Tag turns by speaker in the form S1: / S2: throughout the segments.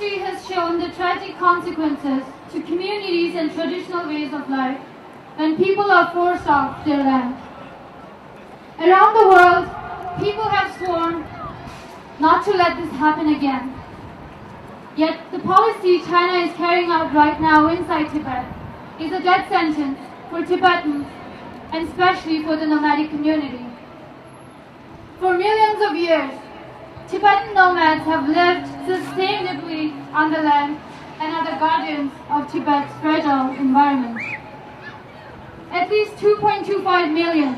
S1: history has shown the tragic consequences to communities and traditional ways of life when people are forced off their land. Around the world, people have sworn not to let this happen again. Yet the policy China is carrying out right now inside Tibet is a death sentence for Tibetans and especially for the nomadic community. For millions of years, Tibetan nomads have lived sustainably on the land and are the guardians of Tibet's fragile environment. At least 2.25 million,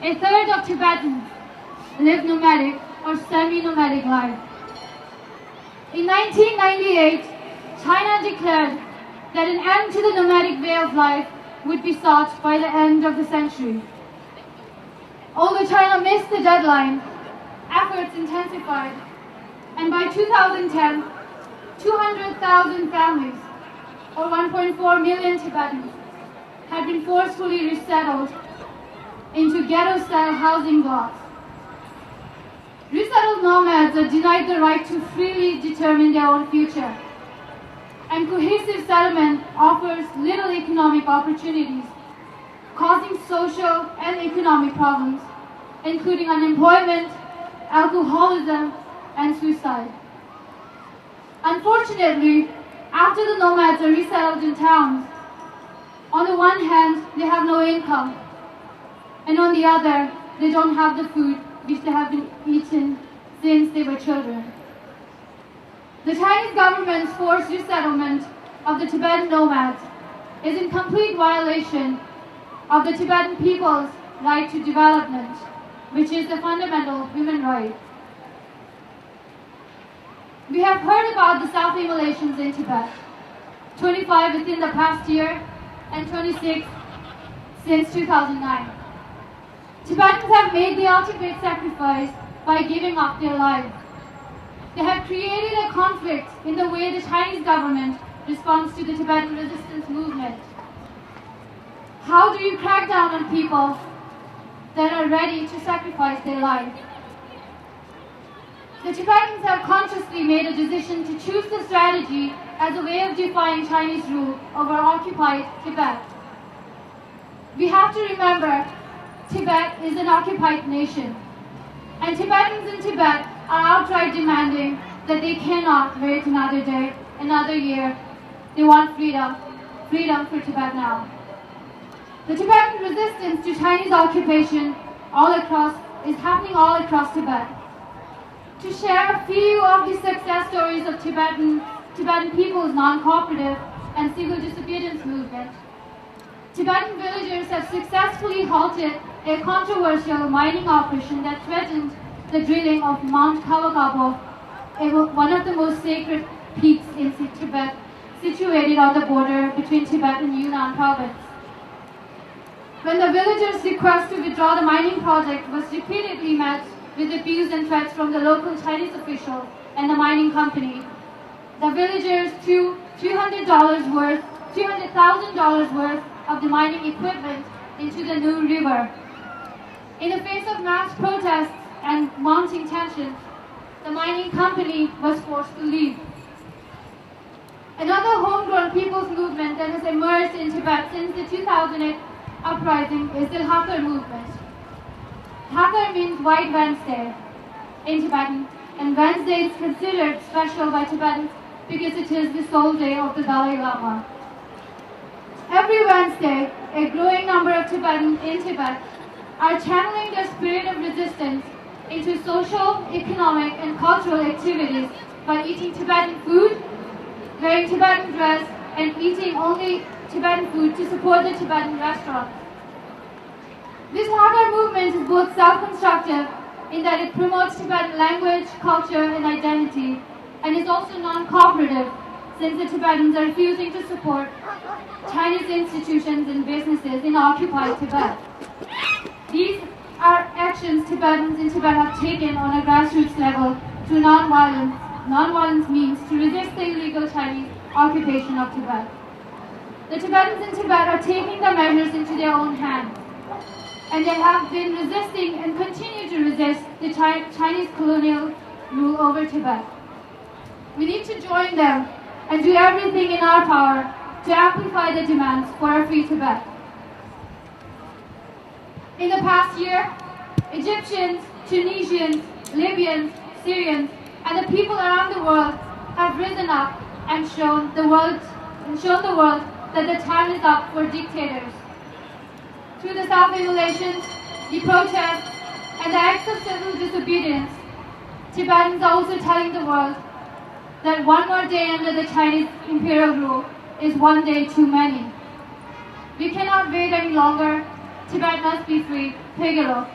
S1: a third of Tibetans, live nomadic or semi-nomadic life. In 1998, China declared that an end to the nomadic way of life would be sought by the end of the century. Although China missed the deadline, efforts intensified, and by 2010, 200,000 families, or 1.4 million Tibetans, had been forcefully resettled into ghetto-style housing blocks. Resettled nomads are denied the right to freely determine their own future, and cohesive settlement offers little economic opportunities, causing social and economic problems, including unemployment, alcoholism, and suicide. Unfortunately, after the nomads are resettled in towns, on the one hand, they have no income, and on the other, they don't have the food which they have been eaten since they were children. The Chinese government's forced resettlement of the Tibetan nomads is in complete violation of the Tibetan people's right to development, which is the fundamental human right. We have heard about the self-immolations in Tibet, 25 within the past year and 26 since 2009. Tibetans have made the ultimate sacrifice by giving up their lives. They have created a conflict in the way the Chinese government responds to the Tibetan resistance movement. How do you crack down on people that are ready to sacrifice their lives? The Tibetans have consciously made a decision to choose the strategy as a way of defying Chinese rule over occupied Tibet. We have to remember, Tibet is an occupied nation, and Tibetans in Tibet are outright demanding that they cannot wait another day, another year. They want freedom, freedom for Tibet now. The Tibetan resistance to Chinese occupation is happening all across Tibet. To share a few of the success stories of Tibetan people's non-cooperative and civil disobedience movement, Tibetan villagers have successfully halted a controversial mining operation that threatened the drilling of Mount Kawakabo, one of the most sacred peaks in Tibet, situated on the border between Tibet and Yunnan province. When the villagers' request to withdraw the mining project was repeatedly met with abuse and threats from the local Chinese officials and the mining company, the villagers threw $300,000 worth of the mining equipment into the New River. In the face of mass protests and mounting tensions, the mining company was forced to leave. Another homegrown people's movement that has emerged in Tibet since the 2008 uprising is the Hakar movement. Hakar means White Wednesday in Tibetan, and Wednesday is considered special by Tibetans because it is the sole day of the Dalai Lama. Every Wednesday, a growing number of Tibetans in Tibet are channeling their spirit of resistance into social, economic, and cultural activities by eating Tibetan food, wearing Tibetan dress, and eating only Tibetan food to support the Tibetan restaurants. This Hakar movement is both self-constructive in that it promotes Tibetan language, culture, and identity, and is also non-cooperative since the Tibetans are refusing to support Chinese institutions and businesses in occupied Tibet. These are actions Tibetans in Tibet have taken on a grassroots level through non-violence means to resist the illegal Chinese occupation of Tibet. The Tibetans in Tibet are taking the measures into their own hands, and they have been resisting and continue to resist the Chinese colonial rule over Tibet. We need to join them and do everything in our power to amplify the demands for a free Tibet. In the past year, Egyptians, Tunisians, Libyans, Syrians, and the people around the world have risen up and shown the world that the time is up for dictators. Through the self-immolations, the protests, and the acts of civil disobedience, Tibetans are also telling the world that one more day under the Chinese imperial rule is one day too many. We cannot wait any longer. Tibet must be free. Pegelo.